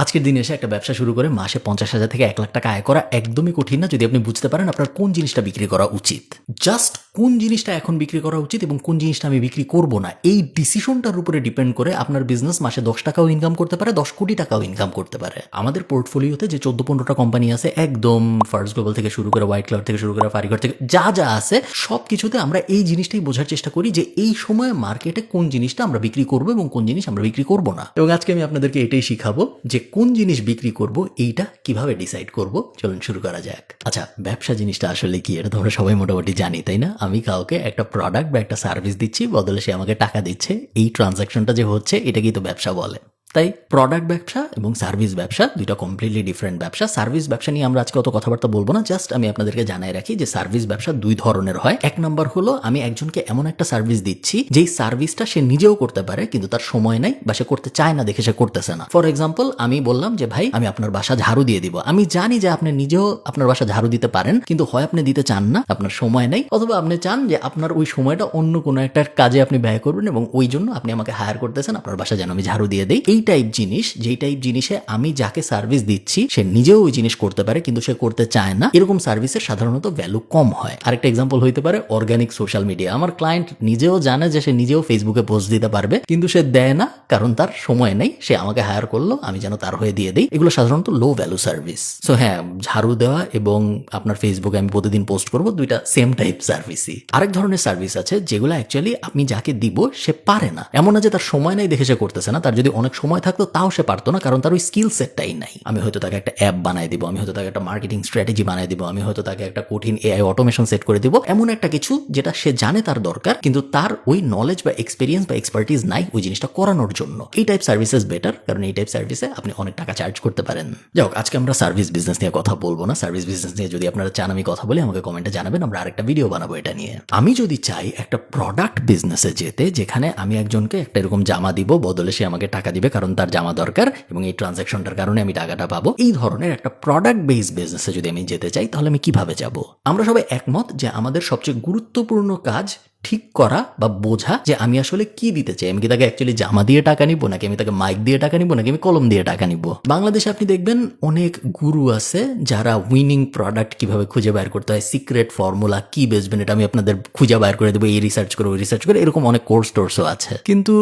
আজকের দিনে এসে একটা ব্যবসা শুরু করে মাসে 50,000 থেকে 1 লাখ টাকা আয় করা একদমই কঠিন না যদি আপনি বুঝতে পারেন আপনার কোন জিনিসটা বিক্রি করা উচিত। জাস্ট কোন জিনিসটা এখন বিক্রি করা উচিত এবং কোন জিনিসটা আমি বিক্রি করব না, এই ডিসিশনটার উপরে ডিপেন্ড করে আপনার বিজনেস মাসে 10 টাকাও ইনকাম করতে পারে, 10 কোটি টাকাও ইনকাম করতে পারে। আমাদের পোর্টফোলিওতে যে 14-15টা কোম্পানি আছে, একদম ফার্স্ট গ্লোবাল থেকে শুরু করে হোয়াইট ক্লাউড থেকে শুরু করে ফারিঘর থেকে যা যা আছে সব কিছুতে আমরা এই জিনিসটাই বোঝার চেষ্টা করি যে এই সময় মার্কেটে কোন জিনিসটা আমরা বিক্রি করব এবং কোন জিনিস আমরা বিক্রি করব না। এবং আজকে আমি আপনাদেরকে এটাই শিখাবো যে কোন জিনিস বিক্রি করব এইটা কিভাবে ডিসাইড করব। চলুন শুরু করা যাক। আচ্ছা, ব্যবসা জিনিসটা আসলে কি এটা তো আমরা সবাই মোটামুটি জানি, তাই না? আমি কাউকে একটা প্রোডাক্ট বা একটা সার্ভিস দিচ্ছি, বদলে সে আমাকে টাকা দিচ্ছে। এই ট্রানজাকশনটা যে হচ্ছে এটাকেই তো ব্যবসা বলে। তাই প্রোডাক্ট ব্যবসা এবং সার্ভিস ব্যবসা দুইটা কমপ্লিটলি ডিফারেন্ট ব্যবসা। সার্ভিস ব্যবসা নিয়ে আমরা আজকে অত কথাবার্তা বলবো না, জাস্ট আমি আপনাদেরকে জানাই রাখি যে সার্ভিস ব্যবসা দুই ধরনের হয়। এক নম্বর হলো আমি একজনকে এমন একটা সার্ভিস দিচ্ছি যেই সার্ভিসটা সে নিজেও করতে পারে কিন্তু তার সময় নাই বা সে করতে চায় না দেখে সে করতেছে না। ফর এক্সাম্পল, আমি বললাম যে ভাই আমি আপনার বাসা ঝাড়ু দিয়ে দিব। আমি জানি যে আপনি নিজেও আপনার বাসা ঝাড়ু দিতে পারেন কিন্তু হয় আপনি দিতে চান না, আপনার সময় নাই, অথবা আপনি চান যে আপনার ওই সময়টা অন্য কোনো একটা কাজে আপনি ব্যয় করবেন এবং ওই জন্য আপনি আমাকে হায়ার করতেছেন আপনার বাসা যেন আমি ঝাড়ু দিয়ে দিই। এই টাইপ জিনিস, যেই টাইপ জিনিসে আমি যাকে সার্ভিস দিচ্ছি সে নিজেও ওই জিনিস করতে পারে কিন্তু সে করতে চায় না, এরকম সার্ভিসের সাধারণত ভ্যালু কম হয়। আরেকটা এক্সাম্পল হইতে পারে অর্গানিক সোশ্যাল মিডিয়া। আমার ক্লায়েন্ট নিজেও জানে যে সে নিজেও ফেসবুকে পোস্ট দিতে পারবে কিন্তু সে দেয় না, কারণ তার সময় নেই। সে আমাকে হায়ার করলো, আমি যেন তার হয়ে দিয়ে দিই। এগুলো সাধারণত লো ভ্যালু সার্ভিস। সো হ্যাঁ, ঝাড়ু দেওয়া এবং আপনার ফেসবুকে আমি প্রতিদিন পোস্ট করবো, দুইটা সেম টাইপ সার্ভিসই। আরেক ধরনের সার্ভিস আছে যেগুলো অ্যাকচুয়ালি আমি যাকে দিব সে পারে না, এমন না যে তার সময় নেই দেখে সে করতেছে না, তার যদি অনেক সময় থাকতো তাও সে পারতো না, কারণ তার ওই স্কিল সেটটাই নাই। আমি হয়তো তাকে একটা অ্যাপ বানাই দিব, আমি হয়তো তাকে একটা মার্কেটিং স্ট্র্যাটেজি বানাই দিব, আমি হয়তো তাকে একটা কঠিন এআই অটোমেশন সেট করে দিব, এমন একটা কিছু যেটা সে জানে তার দরকার কিন্তু তার ওই নলেজ বা এক্সপিরিয়েন্স বা এক্সপার্টিস নাই ওই জিনিসটা করানোর জন্য। এই টাইপ সার্ভিসেস বেটার, কারণ এই টাইপ সার্ভিসে আপনি অনেক টাকা চার্জ করতে পারেন। যাই হোক, আজকে আমরা সার্ভিস বিজনেস নিয়ে কথা বলবো না। সার্ভিস বিজনেস নিয়ে যদি আপনারা চান আমি কথা বলি, আমাকে কমেন্টে জানাবেন, আমরা আরেকটা ভিডিও বানাবো এটা নিয়ে। আমি যদি চাই একটা প্রোডাক্ট বিজনেসে যেতে, যেখানে আমি একজনকে একটা এরকম জামা দিব, বদলে সে আমাকে টাকা দিবে কারণ তার জামা দরকার এবং এই ট্রানজাকশনটার কারণে আমি টাকাটা পাবো, এই ধরনের একটা প্রোডাক্ট বেস বিজনেসে যদি আমি যেতে চাই তাহলে আমি কিভাবে যাব? আমরা সবাই একমত যে আমাদের সবচেয়ে গুরুত্বপূর্ণ কাজ ঠিক করা বা বোঝা যে আমি আসলে কি দিতে চাই। আমি কি তাকে অ্যাকচুয়ালি জামা দিয়ে টাকা নিব, নাকি আমি তাকে মাইক দিয়ে টাকা নিব, নাকি আমি কলম দিয়ে টাকা নিব? বাংলাদেশে আপনি দেখবেন অনেক গুরু আছে যারা উইনিং প্রোডাক্ট কিভাবে খুঁজে বের করতে হয়, সিক্রেট ফর্মুলা কি বেচবেন এটা আমি আপনাদের খুঁজে বের করে দেবো, এই রিসার্চ করে ওই রিসার্চ করে, এরকম অনেক কোর্স টোর্সও আছে। কিন্তু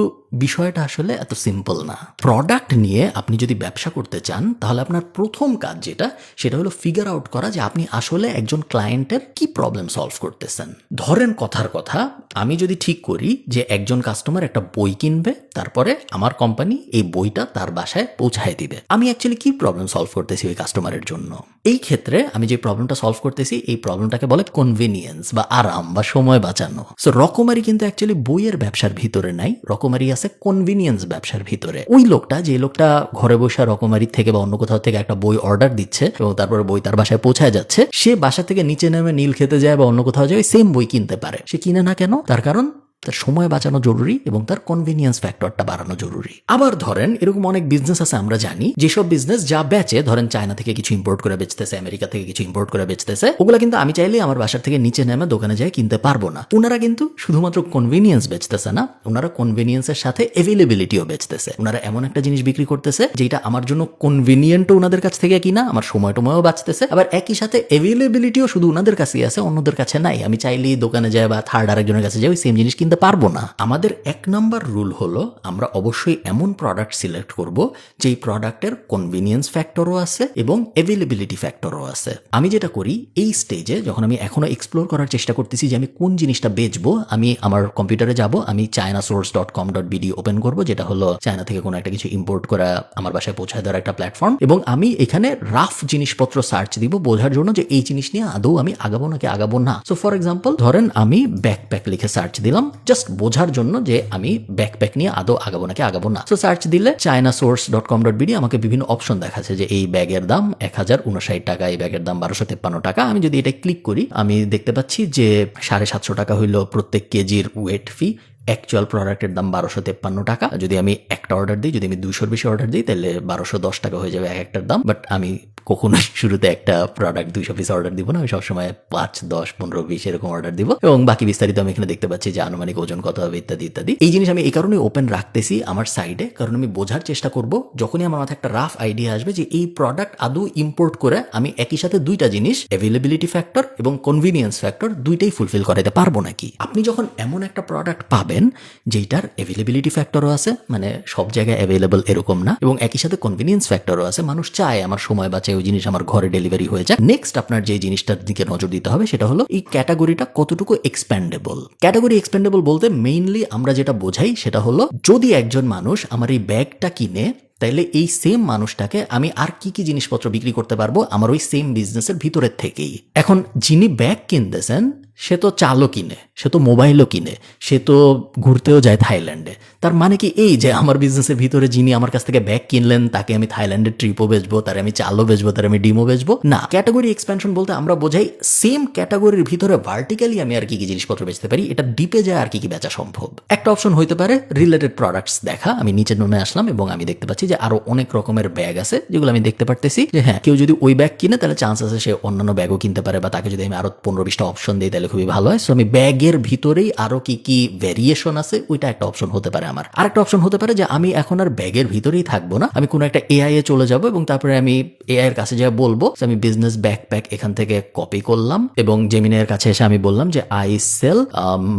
বিষয়টা আসলে এত সিম্পল না। প্রোডাক্ট নিয়ে আপনি যদি ব্যবসা করতে চান তাহলে আপনার প্রথম কাজ যেটা, সেটা হলো ফিগার আউট করা যে আপনি আসলে একজন ক্লায়েন্টের কি প্রবলেম সলভ করতেছেন। ধরেন কথার কথা, আমি যদি ঠিক করি যে একজন কাস্টমার একটা বই কিনবে, তারপরে আমার কোম্পানি এই বইটা তার বাসায় পৌঁছায় দিবে, আমি অ্যাকচুয়ালি কি প্রবলেম সলভ করতেছি ওই কাস্টমারের জন্য? এই ক্ষেত্রে আমি যে প্রবলেমটা সলভ করতেছি এই প্রবলেমটাকে বলে কনভিনিয়েন্স বা আরাম বা সময় বাঁচানো। সো রকমারি কিন্তু অ্যাকচুয়ালি বইয়ের ব্যবসার ভিতরে নাই, রকমারি আছে কনভিনিয়েন্স ব্যবসার ভিতরে। ওই লোকটা, যে লোকটা ঘরে বসে রকমারি থেকে বা অন্য কোথাও থেকে একটা বই অর্ডার দিচ্ছে এবং তারপরে বই তার বাসায় পৌঁছায় যাচ্ছে, সে বাসা থেকে নিচে নেমে নীল খেতে যায় বা অন্য কোথাও যায় সেম বই কিনতে পারে। সে কিনে না কেন? তার কারণ তার সময় বাঁচানো জরুরি এবং তার কনভিনিয়েন্স ফ্যাক্টরটা বাড়ানো জরুরি। আবার ধরেন এরকম অনেক বিজনেস আছে আমরা জানি, যেসব বিজনেস যা বেচে, ধরেন চায়না থেকে কিছু ইম্পোর্ট করে বেচতেছে, আমেরিকা থেকে কিছু ইম্পোর্ট করে বেচতেছে, ওগুলা কিন্তু আমি চাইলে আমার বাসার থেকে নিচে নেমে দোকানে যাই কিনতে পারবো না। ওনারা কিন্তু শুধুমাত্র কনভিনিয়েন্স বেচতেছে না, ওনারা কনভিনিয়েন্সের সাথে অ্যাভেলেবিলিটিও বেচতেছে। ওনারা এমন একটা জিনিস বিক্রি করতেছে যেটা আমার জন্য কনভিনিয়েন্টও ওনাদের কাছ থেকে কিনা, আমার সময় টময়ও বাঁচতেছে, আবার একই সাথে অ্যাভেলেবিলিটিও শুধু ওনাদের কাছেই আছে, অন্যদের কাছে নাই। আমি চাইলেই দোকানে যাই বা থার্ড আরেকজনের কাছে যাই, ওই সেম জিনিস কিনতে পারবো না। আমাদের 1 নাম্বার রুল হলো আমরা অবশ্যই এমন প্রোডাক্ট সিলেক্ট করব যেই প্রোডাক্টের কনভিনিয়েন্স ফ্যাক্টরও আছে এবং অ্যাভেলেবিলিটি ফ্যাক্টরও আছে। আমি যেটা করি এই স্টেজে, যখন আমি এখনো এক্সপ্লোর করার চেষ্টা করতেছি যে আমি কোন জিনিসটা বেচবো, আমি আমার কম্পিউটারে যাব, আমি chinasource.com.bd ওপেন করব, যেটা হলো চায়না থেকে কোনো একটা কিছু ইম্পোর্ট করা আমার বাসায় পৌঁছায় দেওয়ার একটা প্ল্যাটফর্ম, এবং আমি এখানে রাফ জিনিসপত্র সার্চ দিব বোঝার জন্য যে এই জিনিস নিয়ে আদৌ আমি আগাবো নাকি আগাবো না। সো ফর এক্সাম্পল, ধরেন আমি ব্যাকপ্যাক লিখে সার্চ দিলাম জাস্ট বোঝার জন্য যে আমি ব্যাকপ্যাক নিয়ে আদৌ আগাবো নাকি আগাবো না। সো সার্চ দিলে chinasource.com.bd আমাকে বিভিন্ন অপশন দেখাচ্ছে যে এই ব্যাগের দাম 1059 টাকা, এই ব্যাগের দাম 1253 টাকা। আমি যদি এটা ক্লিক করি আমি দেখতে পাচ্ছি যে 750 টাকা হইলো প্রত্যেক কেজির ওয়েট ফি, অ্যাকচুয়াল প্রোডাক্টের দাম 1253 টাকা। যদি আমি একটা অর্ডার দিই, যদি আমি 200-এর বেশি অর্ডার দিই তাহলে 1210 টাকা হয়ে যাবে এক একটার দাম, বাট আমি কখনোই শুরুতে একটা প্রোডাক্ট 200 পিস অর্ডার দিব না, আমি সবসময় 5, 10, 15, 20 এরকম অর্ডার দিব, এবং বাকি বিস্তারিত আমি এখানে দেখতে পাচ্ছি যে আনুমানিক ওজন কত হবে ইত্যাদি ইত্যাদি। এই জিনিস আমি এই কারণে ওপেন রাখতেছি আমার সাইডে, কারণ আমি বোঝার চেষ্টা করব যখনই আমার মাথায় একটা রাফ আইডিয়া আসবে যে এই প্রোডাক্ট আদৌ ইম্পোর্ট করে আমি একই সাথে দুইটা জিনিস, অ্যাভেলেবিলিটি ফ্যাক্টর এবং কনভিনিয়েন্স ফ্যাক্টর, দুইটাই ফুলফিল করাতে পারবো নাকি। আপনি যখন এমন একটা প্রোডাক্ট পাবেন যেটার অ্যাভেলেবিলিটি ফ্যাক্টরও আছে, মানে সব জায়গায় অ্যাভেলেবল এরকম না, এবং একই সাথে কনভিনিয়েন্স ফ্যাক্টরও আছে, মানুষ চায় আমার সময় বাঁচায় ওই জিনিস আমার ঘরে ডেলিভারি হয়ে যায়। নেক্সট আপনার যে জিনিসটার দিকে নজর দিতে হবে সেটা হলো এই ক্যাটাগরিটা কতটুকু এক্সপ্যান্ডেবল। ক্যাটাগরি এক্সপ্যান্ডেবল বলতে মেইনলি আমরা যেটা বোঝাই সেটা হলো যদি একজন মানুষ আমার এই ব্যাগটা কিনে, তাইলে এই সেম মানুষটাকে আমি আর কি কি জিনিসপত্র বিক্রি করতে পারবো আমার ওই সেম বিজনেসের ভিতরের থেকেই। এখন যিনি ব্যাগ কিনতেছেন সে তো চালও কিনে, সে তো মোবাইলও কিনে, সে তো ঘুরতেও যায় থাইল্যান্ডে। তার মানে কি এই যে আমার বিজনেসের ভিতরে যিনি আমার কাছ থেকে ব্যাগ কিনলেন তাকে আমি থাইল্যান্ডের ট্রিপও বেচবো, তার আমি চালও বেচবো, তার আমি ডিমও বেচবো? না, ক্যাটাগরি এক্সপ্যানশন বলতে আমরা বোঝাই সেম ক্যাটাগরির ভিতরে ভার্টিক্যালি আমি আর কি কি জিনিসপত্র বেচতে পারি, এটা ডিপে যায় আর কি কি বেচা সম্ভব। একটা অপশন হইতে পারে রিলেটেড প্রোডাক্টস দেখা। আমি নিচে নেমে আসলাম এবং আমি দেখতে পাচ্ছি যে আরো অনেক রকমের ব্যাগ আছে যেগুলো আমি দেখতে পারতেছি যে হ্যাঁ, কেউ যদি ওই ব্যাগ কিনে তাহলে চান্স আছে সে অন্যান্য ব্যাগও কিনতে পারে, বা তাকে যদি আমি আরো 15-20টা অপশন দিই তাহলে খুবই ভালো হয়। সো আমি ব্যাগের ভিতরেই আরো কি কি ভেরিয়েশন আছে ওইটা একটা অপশন হতে পারে আমার। আরেকটা অপশন হতে পারে যে আমি এখন আর ব্যাগের ভিতরেই থাকবো না, আমি কোনো একটা এআই এ চলে যাব এবং তারপরে আমি এআই এর কাছে যা বলবো আমি বিজনেস ব্যাকপ্যাক এখান থেকে কপি করলাম, এবং জেমিনের কাছে এসে আমি বললাম যে I sell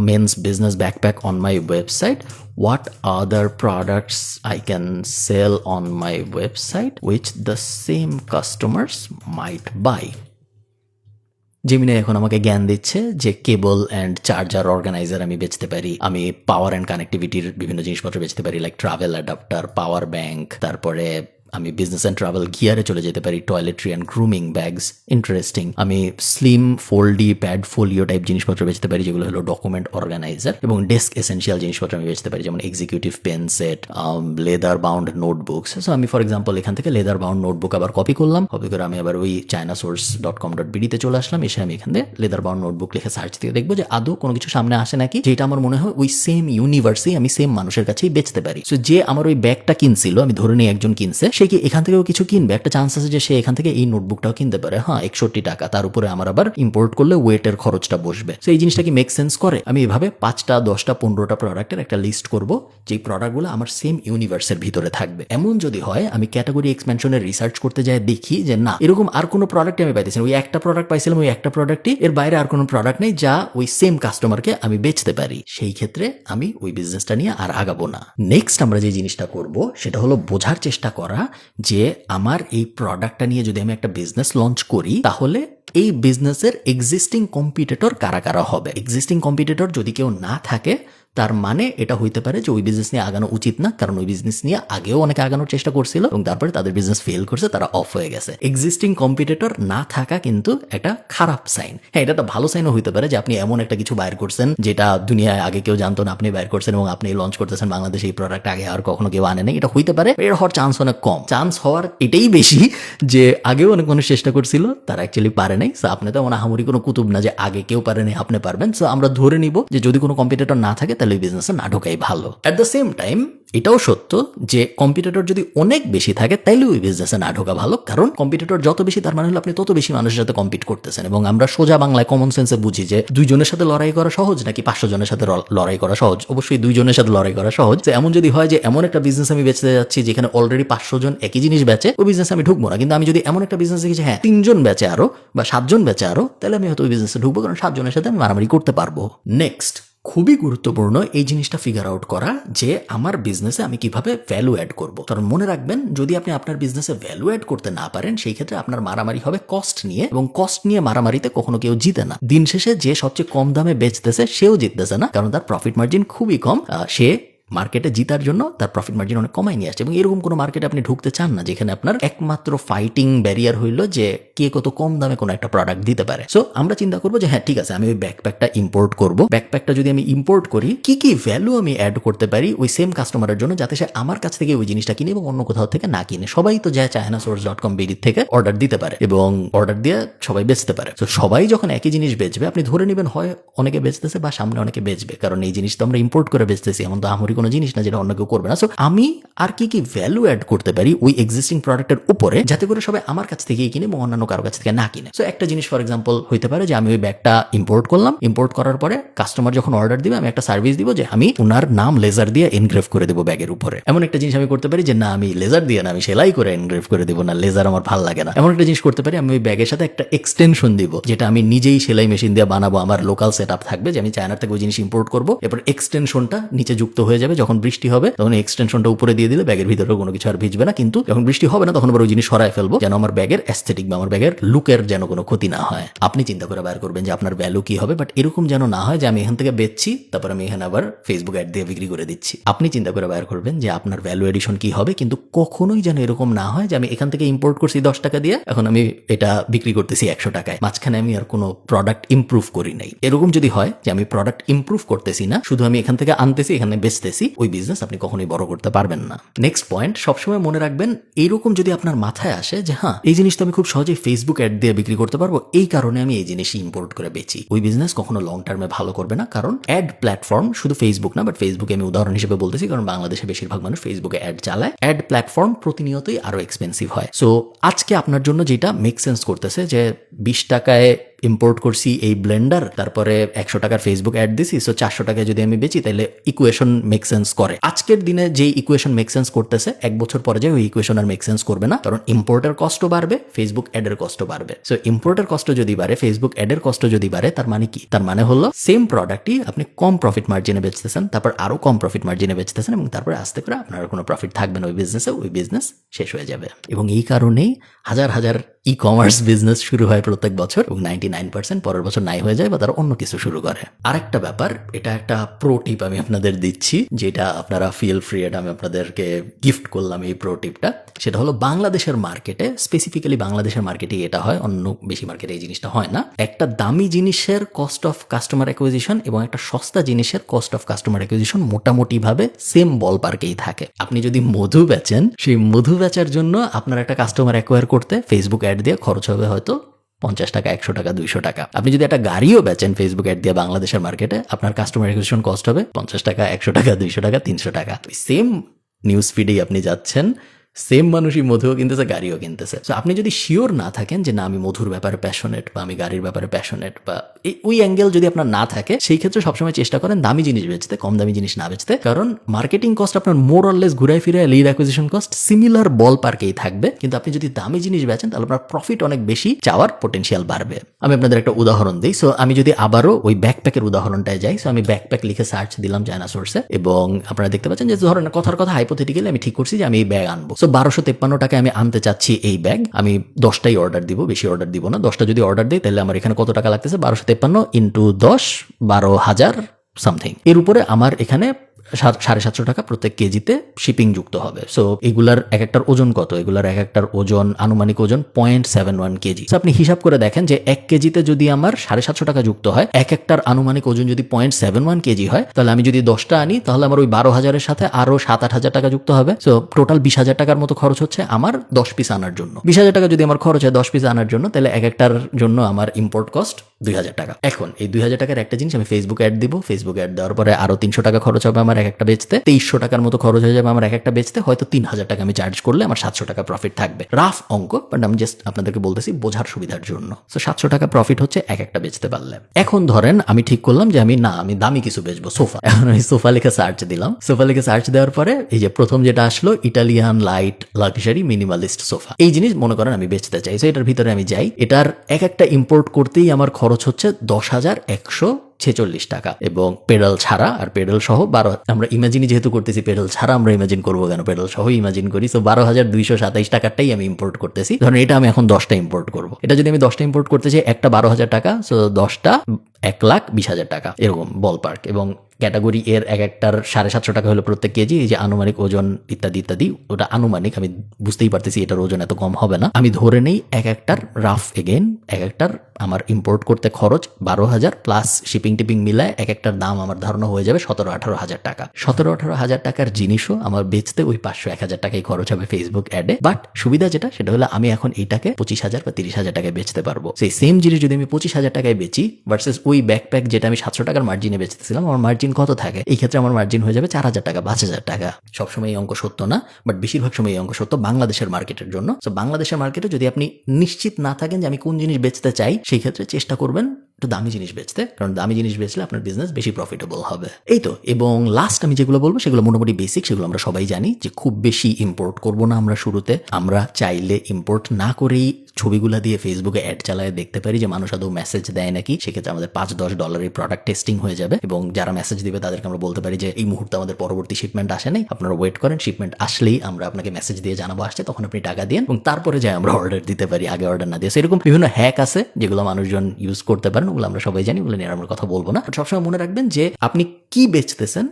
men's business backpack on my website, what other products I can sell on my website which the same customers might buy. Gemini এখন আমাকে জ্ঞান দিচ্ছে যে কেবল অ্যান্ড চার্জার অর্গানাইজার আমি বেচতে পারি, আমি পাওয়ার অ্যান্ড কানেক্টিভিটির বিভিন্ন জিনিসপত্র বেচতে পারি, like travel adapter, power bank, তারপরে আমি বিজনেস অ্যান্ড ট্রাভেল গিয়ারে চলে যেতে পারি, toiletry and grooming bags, interesting. আমি slim foldy pad folio type জিনিসপত্র বেচতে পারি যেগুলো হলো ডকুমেন্ট অর্গানাইজার, এবং ডেস্ক এসেন্সিয়াল জিনিসপত্র আমি বেচতে পারি যেমন executive pen set, leather bound notebooks. So আমি ফর এক্সাম্পল এখান থেকে লেদার বাউন্ড নোটবুক আবার কপি করলাম, কপি করে আমি আবার ওই chinasource.com.bd তে চলে আসলাম, এসে আমি এখান থেকে লেদার বাউন্ড নোটবুক লিখে সার্চ দিয়ে দেখবো যে আদৌ কোনো কিছু সামনে আসে নাকি যেটা আমার মনে হয় ওই সেম ইউনিভার্সেই আমি সেম মানুষের কাছেই বেচতে পারি। সো যে আমার ওই ব্যাগটা কিনছিল, আমি ধরে নিই একজন কিনছে, সে কি এখান থেকেও কিছু কিনবে, একটা চান্স আছে যে সে এখান থেকে এই নোটবুকটাও কিনতে পারে, হ্যাঁ 61 টাকা, তার উপরে আমার আবার ইম্পোর্ট করলে ওয়েটের খরচটা বসবে। সো এই জিনিসটা কি মেক সেন্স করে? আমি এভাবে 5টা 10টা 15টা প্রোডাক্টের একটা লিস্ট করব যে প্রোডাক্টগুলো আমার সেম ইউনিভার্সের ভিতরে থাকবে। এমন যদি হয় আমি ক্যাটাগরি এক্সপেনশনের রিসার্চ করতে যাই, দেখি যে না এরকম আর কোনো প্রোডাক্ট আমি পাইতেছি না, ওই একটা প্রোডাক্ট পাইছিলাম, ওই একটা প্রোডাক্টই, এর বাইরে আর কোনো প্রোডাক্ট নেই যা ওই সেম কাস্টমারকে আমি বেচতে পারি, সেই ক্ষেত্রে আমি ওই বিজনেসটা নিয়ে আর আগাবো না। নেক্সট আমরা যে জিনিসটা করব সেটা হলো বোঝার চেষ্টা করা যে আমার এই প্রোডাক্টটা নিয়ে যদি আমি একটা বিজনেস লঞ্চ করি তাহলে এই বিজনেসের এক্সিস্টিং কম্পিটিটর কারা কারা হবে। এক্সিস্টিং কম্পিটিটর যদি কেউ না থাকে তার মানে এটা হইতে পারে যে ওই বিজনেস নিয়ে আগানো উচিত না, কারণ ওই বিজনেস নিয়ে আগেও অনেকে আগানোর চেষ্টা করছিল এবং তারপরে তাদের বিজনেস ফেল করছে, তারা অফ হয়ে গেছে। এক্সিস্টিং কম্পিটিটর না থাকা কিন্তু একটা খারাপ সাইন। হ্যাঁ, এটা একটা ভালো সাইনও হইতে পারে যে আপনি এমন একটা কিছু বাইর করছেন যেটা দুনিয়ায় আগে কেউ জানতো না, আপনি বাইর করছেন এবং আপনি লঞ্চ করতেছেন বাংলাদেশে, এই প্রোডাক্ট আগে আর কখনো কেউ আনে নাই, এটা হইতে পারে। এর হওয়ার চান্স অনেক কম, চান্স হওয়ার এটাই বেশি যে আগেও অনেক মানুষ চেষ্টা করছিল, তারা অ্যাকচুয়ালি পারে নাই। সো আপনি তো মনে আহামরি কোনো কুতুব না যে আগে কেউ পারেনি আপনি পারবেন। সো আমরা ধরে নিব যে যদি কোনো কম্পিটিটর না থাকে তাহলে ওই বিজনেসে না ঢোকাই ভালো। অ্যাট দ্য সেম টাইম এটাও সত্য যে কম্পিটিটর যদি অনেক বেশি থাকে তাইলে ওই বিজনেসে না ঢোকা ভালো, কারণ কম্পিটিটর যত বেশি তার মানে হলো আপনি তত বেশি মানুষের সাথে কম্পিট করতেছেন। এবং আমরা সোজা বাংলায় কমন সেন্সে বুঝি যে 2 জনের সাথে লড়াই করা সহজ নাকি 500 জনের সাথে লড়াই করা সহজ। অবশ্যই 2 জনের সাথে লড়াই করা সহজ। তো এমন যদি হয় যে এমন একটা বিজনেস আমি বেচতে যাচ্ছি যেখানে অলরেডি 500 জন একই জিনিস বেচে, ওই বিজনেস আমি ঢুকবো না। কিন্তু আমি যদি এমন একটা বিজনেস দেখি যে হ্যাঁ 3 জন বেচে আরো বা 7 জন বেচে আরো, তাহলে আমি হয়তো ওই বিজনেসে ঢুকবো, কারণ 7 জনের সাথে আমি মারামারি করতে পারবো। নেক্সট, খুবই গুরুত্বপূর্ণ এই জিনিসটা ফিগার আউট করা যে আমার বিজনেসে আমি কিভাবে ভ্যালু অ্যাড করব। কারণ মনে রাখবেন, যদি আপনি আপনার বিজনেসে ভ্যালু অ্যাড করতে না পারেন সেই ক্ষেত্রে আপনার মারামারি হবে কস্ট নিয়ে, এবং কস্ট নিয়ে মারামারিতে কখনো কেউ জিতে না। দিন শেষে যে সবচেয়ে কম দামে বেচতেছে সেও জিততেছে না, কারণ তার প্রফিট মার্জিন খুবই কম। সে মার্কেটে জিতার জন্য তার প্রফিট মার্জিন অনেক কমাই নিয়ে আসছে। এবং এরকম কোনো মার্কেটে আপনি ঢুকতে চান না যেখানে আপনার একমাত্র ফাইটিং ব্যারিয়ার হইলো যে কে কত কম দামে কোনো একটা প্রোডাক্ট দিতে পারে। সো আমরা চিন্তা করবো যে হ্যাঁ ঠিক আছে, আমি ওই ব্যাকপ্যাকটা ইম্পোর্ট করবো। ব্যাকপ্যাকটা যদি আমি ইম্পোর্ট করি, কি কি ভ্যালু আমি অ্যাড করতে পারি ওই সেম কাস্টমারের জন্য, যাতে সে আমার কাছ থেকে ওই জিনিসটা কিনে এবং অন্য কোথাও থেকে না কিনে। সবাই তো যায় chinasource.com.bd থেকে অর্ডার দিতে পারে এবং অর্ডার দিয়ে সবাই বেচতে পারে। তো সবাই যখন একই জিনিস বেচবে, আপনি ধরে নেবেন হয় অনেকে বেচতেছে বা সামনে অনেকে বেচবে, কারণ এই জিনিস তো আমরা ইম্পোর্ট করে বেচতেছি, এমন তো আমরি কোনো জিনিস না যেটা অন্য কেউ করবে না। সো আমি আর কি ভ্যালু অ্যাড করতে পারি ওই এক্সিস্টিং প্রোডাক্টের উপরে, যাতে করে সবাই আমার কাছ থেকেই কিনে এবং অন্যান্য কারো কাছ থেকে না কিনে। সো একটা জিনিস ফর এক্সাম্পল হইতে পারে যে আমি ওই ব্যাগটা ইম্পোর্ট করলাম, ইম্পোর্ট করার পরে কাস্টমার যখন অর্ডার দিবে আমি একটা সার্ভিস দিব যে আমি ওনার নাম লেজার দিয়ে এনগ্রেভ করে দেবো ব্যাগের উপরে। এমন একটা জিনিস আমি করতে পারি যে না আমি লেজার দিয়ে না, আমি সেলাই করে এনগ্রেভ করে দেবো, না লেজার আমার ভালো লাগে না। এমন একটা জিনিস করতে পারি আমি ওই ব্যাগের সাথে একটা এক্সটেনশন দিব, যেটা আমি নিজেই সেলাই মেশিন দিয়ে বানাবো, আমার লোকাল সেট আপ থাকবে, যে আমি চায়নার থেকে ওই জিনিস ইম্পোর্ট করবো, এরপর এক্সটেনশনটা নিচে যুক্ত হয়ে যাবে, যখন বৃষ্টি হবে তখন এক্সটেনশনটা উপরে দিয়ে দিলে ব্যাগের ভিতরে কোনো কিছু আর ভিজবে না, কিন্তু যখন বৃষ্টি হবে না তখন আবার ওই জিনিস সরায় ফেলবো, যেন আমার ব্যাগের অ্যাস্থেটিক বা আমার ব্যাগের লুকের যেন কোনো ক্ষতি না হয়। আপনি চিন্তা করে বের করবেন যে আপনার ভ্যালু কি হবে, বাট এরকম যেন না হয় যে আমি এখান থেকে বেচছি তারপর আমি এখানে আবার ফেসবুক অ্যাড দিয়ে বিক্রি করে দিচ্ছি। আপনি চিন্তা করে বের করবেন যে আপনার ভ্যালু এডিশন কি হবে, কিন্তু কখনোই যেন এরকম না হয় যে আমি এখান থেকে ইম্পোর্ট করছি 10 টাকা দিয়ে, এখন আমি এটা বিক্রি করতেছি 100 টাকায়, মাঝখানে আমি আর কোনো প্রোডাক্ট ইমপ্রুভ করি নাই। এরকম যদি হয় যে আমি প্রোডাক্ট ইমপ্রুভ করতেছি না, শুধু আমি এখান থেকে আনতেছি এখানে বেচতেছি, ওই বিজনেস আপনি কখনোই বড় করতে পারবেন না। নেক্সট পয়েন্ট, সবসময় মনে রাখবেন এইরকম যদি আপনার মাথায় আসে যে হ্যাঁ এই জিনিসটা আমি খুব সহজেই ফেসবুক অ্যাড দিয়ে বিক্রি করতে পারবো, এই কারণে আমি এই জিনিস ইম্পোর্ট করে বেচি, ওই বিজনেস কখনো লং টার্মে ভালো করবে না। কারণ অ্যাড প্ল্যাটফর্ম শুধু ফেসবুক না, বাট ফেসবুকে আমি উদাহরণ হিসেবে বলতেছি কারণ বাংলাদেশে বেশিরভাগ মানুষ ফেসবুকে অ্যাড চালায়, অ্যাড প্ল্যাটফর্ম প্রতিনিয়তই আরো এক্সপেন্সিভ হয়। সো আজকে আপনার জন্য যেটা মেক সেন্স করতেছে যে 20 টাকায় ইম্পোর্ট করছি এই ব্লেন্ডার, তারপরে 100 টাকার ফেসবুক অ্যাড দিছি, সো 400 টাকায় যদি আমি বেচি তাহলে ইকুয়েশন মেক সেন্স করে। আজকের দিনে যে ইকুয়েশন মেক সেন্স করতেছে 1 বছর পরে যে ওই ইকুয়েশন আর মেক সেন্স করবে না, কারণ ইম্পোর্টের কষ্ট বাড়বে, ফেসবুক অ্যাডের কষ্ট বাড়বে। সো ইম্পোর্টের কষ্ট যদি বাড়ে, ফেসবুক অ্যাডের কষ্ট যদি বাড়ে, তার মানে কি? তার মানে হলো সেম প্রোডাক্টই আপনি কম প্রফিট মার্জিনে বেচতেছেন, তারপর আরো কম প্রফিট মার্জিনে বেচতেছেন, এবং তারপরে আস্তে করে আপনার কোনো প্রফিট থাকবে না ওই বিজনেসে, ওই বিজনেস শেষ হয়ে যাবে। এবং এই কারণেই হাজার হাজার ই কমার্স বিজনেস শুরু হয় প্রত্যেক বছর, এবং 99% পরের বছর নাই হয়ে যায় বা তারা অন্য কিছু শুরু করে। আরেকটা ব্যাপার, এটা একটা প্রো টিপ আমি আপনাদের দিচ্ছি, যেটা আপনারা ফিল ফ্রি, এটা আমি আপনাদেরকে গিফট করলাম এই প্রো টিপটা। সেটা হলো বাংলাদেশের মার্কেটে, স্পেসিফিক্যালি বাংলাদেশের মার্কেটে এটা হয়, অন্য বেশি মার্কেটে এই জিনিসটা হয় না। একটা দামি জিনিসের কস্ট অফ কাস্টমার অ্যাকুইজিশন এবং একটা সস্তা জিনিসের কস্ট অফ কাস্টমার অ্যাকুইজিশন মোটামুটি ভাবে সেম বল পার্কেই থাকে। আপনি যদি মধু বেচেন, সেই মধু বেচার জন্য আপনার একটা কাস্টমার অ্যাকোয়ার করতে ফেসবুক অ্যাড দিয়ে খরচ হবে হয়তো 50 টাকা, 100 টাকা, 200 টাকা। আপনি যদি একটা গাড়িও বেচেন ফেসবুক অ্যাড দিয়ে বাংলাদেশের মার্কেটে, আপনার কাস্টমার অ্যাকুইজিশন কস্ট হবে 50 টাকা, 100 টাকা, 200 টাকা, 300 টাকা। সেম নিউজ ফিডেই আপনি যাচ্ছেন, সেম মানুষই মধুও কিনতেছে, গাড়িও কিনতেছে। তো আপনি যদি শিওর না থাকেন যে না আমি মধুর ব্যাপারে প্যাশনেট বা আমি গাড়ির ব্যাপারে প্যাশনেট, বা ওই অ্যাঙ্গেল যদি আপনার না থাকে, সেই ক্ষেত্রে সবসময় চেষ্টা করেন দামি জিনিস বেচতে, কম দামি জিনিস না বেচতে। কারণ মার্কেটিং কস্ট আপনার মোর অরলেস ঘুরায় ফিরে লিড অ্যাকুইজিশন কস্ট সিমিলার বল পার্কেই থাকবে, কিন্তু আপনি যদি দামি জিনিস বেচেন তাহলে আপনার প্রফিট অনেক বেশি, চাওয়ার পটেনশিয়াল বাড়বে। আমি আপনাদের একটা উদাহরণ দিই। সো আমি যদি আবারও ওই ব্যাকপ্যাকের উদাহরণটায় যাই, সো আমি ব্যাকপ্যাক লিখে সার্চ দিলাম চায়না সোর্সে, এবং আপনারা দেখতে পাচ্ছেন যে ধরেন কথার কথা হাইপোথেটিক্যালি আমি ঠিক করছি যে আমি এই ব্যাগ আনবো। সো 1253 টাকায় আমি আনতে চাচ্ছি এই ব্যাগ, আমি 10টাই অর্ডার দিব, বেশি অর্ডার দিব না। 10টা যদি অর্ডার দিই তাহলে আমার এখানে কত টাকা লাগতেছে? 1253 ইন্টু 10, 12,000 সামথিং। এর উপরে আমার এখানে 750 টাকা প্রত্যেক কেজিতে শিপিং যুক্ত হবে। সো এগুলার এক একটার ওজন কত? এগুলার এক একটার ওজন, আনুমানিক ওজন 0.71 কেজি। সো আপনি হিসাব করে দেখেন যে 1 কেজিতে যদি আমার 750 টাকা যুক্ত হয়, এক একটার আনুমানিক ওজন যদি 0.71 কেজি হয়, তাহলে আমি যদি 10টা আনি তাহলে আমার ওই 12,000-এর সাথে আরো 7-8 হাজার টাকা যুক্ত হবে। সো টোটাল 20,000 টাকার মতো খরচ হচ্ছে আমার 10 পিস আনার জন্য। 20,000 টাকা যদি আমার খরচ হয় 10 পিস আনার জন্য, তাহলে এক একটার জন্য আমার ইম্পোর্ট কস্ট 2,000 টাকা। এখন এই 2,000 টাকার একটা জিনিস আমি ফেসবুক অ্যাড দিব, ফেসবুক অ্যাড দেওয়ার পরে আরো 300 টাকা খরচ হবে আমার এক একটা বেচতে, 2300 টাকার মতো খরচ হয়ে যাবে আমার এক একটা বেচতে। হয়তো 3,000 টাকা আমি চার্জ করলে আমার 700 টাকা প্রফিট থাকবে। রাফ অঙ্ক, বাট আমি জাস্ট আপনাদেরকে বলতেছি বোঝার সুবিধার জন্য। সো 700 টাকা প্রফিট হচ্ছে এক একটা বেচতে পারলে। এখন ধরেন আমি ঠিক করলাম যে আমি দামি কিছু বেচবো, সোফা। এখন আমি সোফা লিখে সার্চ দিলাম। সোফা লিখে সার্চ দেওয়ার পরে এই যে প্রথম যেটা আসলো, Italian light luxury minimalist sofa, এই জিনিস মনে করেন আমি বেচতে চাই। সো এটার ভিতরে আমি যাই, এটার এক একটা ইম্পোর্ট করতেই আমার খরচ হচ্ছে 10,146 টাকা, এবং পেডাল ছাড়া আর পেডাল সহ 12, আমরা ইমাজিনই যেহেতু করতেছি, পেডাল ছাড়া আমরা ইমাজিন করবো কেন, পেডাল সহ ইমাজিন করি। সো 12,227 টাকাটাই আমি ইম্পোর্ট করতেছি। ধরেন এটা আমি এখন 10টা ইম্পোর্ট করবো। এটা যদি আমি 10টা ইম্পোর্ট করতে চাই, একটা 12,000 টাকা, সো 10টা 1,20,000 টাকা, এরকম বল পার্ক। এবং ক্যাটাগরি এর এক একটার 750 টাকা হলো প্রত্যেক কেজি। এই যে আনুমানিক ওজন ইত্যাদি ইত্যাদি, ওটা আনুমানিক, আমি বুঝতেই পারতেছি এটার ওজন এত কম হবে না। আমি ধরে নেই এক একটার রাফ এগেন, এক একটার আমার ইম্পোর্ট করতে খরচ 12,000 প্লাস শিপিং শিপিং টিপিং মিলায় এক একটার দাম আমার ধারণা হয়ে যাবে 17-18 হাজার টাকা। 17-18 হাজার টাকার জিনিসও আমার বেচতে ওই 500-1,000 টাকাই খরচ হবে ফেসবুক অ্যাডে। বাট সুবিধা যেটা সেটা হলো আমি এখন এইটাকে 25,000 বা 30,000 টাকায় বেচতে পারবো। সেই সেম জিনিস যদি আমি 25,000 টাকায় বেচি ভার্সেস ওই ব্যাকপ্যাক যেটা আমি 700 টাকার মার্জিনে বেচতেছিলাম, আমার মার্জিন কত থাকে? এই ক্ষেত্রে আমার মার্জিন হয়ে যাবে 4,000 টাকা, 5,000 টাকা। সবসময় এই অঙ্ক সত্য না, বাট বেশিরভাগ সময় এই অঙ্ক সত্য বাংলাদেশের মার্কেটের জন্য। তো বাংলাদেশের মার্কেটে যদি আপনি নিশ্চিত না থাকেন যে আমি কোন জিনিস বেচতে চাই, সেই ক্ষেত্রে চেষ্টা করবেন একটু দামি জিনিস বেচতে, কারণ দামি জিনিস বেচলে আপনার বিজনেস বেশি প্রফিটেবল হবে। এই তো। এবং লাস্ট আমি যেগুলো বলবো সেগুলো মোটামুটি বেসিক, সেগুলো আমরা সবাই জানি যে খুব বেশি ইম্পোর্ট করবো না আমরা শুরুতে। আমরা চাইলে ইম্পোর্ট না করেই ছবিগুলো দিয়ে ফেসবুকে অ্যাড চালায় দেখতে পারি যে মানুষ আদৌ মেসেজ দেয় নাকি। সেক্ষেত্রে আমাদের $5-10 প্রোডাক্ট টেস্টিং হয়ে যাবে এবং যারা মেসেজ দিবে তাদেরকে আমরা বলতে পারি যে এই মুহূর্তে আমাদের পরবর্তী শিপমেন্ট আসে নাই, আপনারা ওয়েট করেন, শিপমেন্ট আসলেই আমরা আপনাকে মেসেজ দিয়ে জানাবো আসছে, তখন আপনি টাকা দিন এবং তারপরে যাই আমরা অর্ডার দিতে পারি, আগে অর্ডার না দিয়ে। এরকম বিভিন্ন হ্যাক আছে যেগুলো মানুষজন ইউজ করতে পারেন, ওগুলো আমরা সবাই জানি, ওগুলো নিয়ে আমরা কথা বলবো না। সবসময় মনে রাখবেন যে আপনি কি বেচতেছেন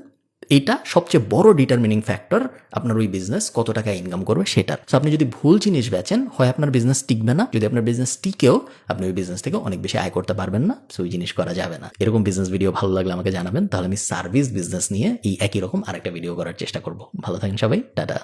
এটা সবচেয়ে বড় ডিটারমিনিং ফ্যাক্টর আপনার ওই বিজনেস কত টাকা ইনকাম করবে সেটার। তো আপনি যদি ভুল জিনিস বেচেন, হয় আপনার বিজনেস টিকবে না, যদি আপনার বিজনেস টিকেও আপনি ওই বিজনেস থেকে অনেক বেশি আয় করতে পারবেন না। সো ওই জিনিস করা যাবে না। এরকম বিজনেস ভিডিও ভালো লাগলে আমাকে জানাবেন, তাহলে আমি সার্ভিস বিজনেস নিয়ে এই একই রকম আরেকটা ভিডিও করার চেষ্টা করব। ভালো থাকেন সবাই, টাটা।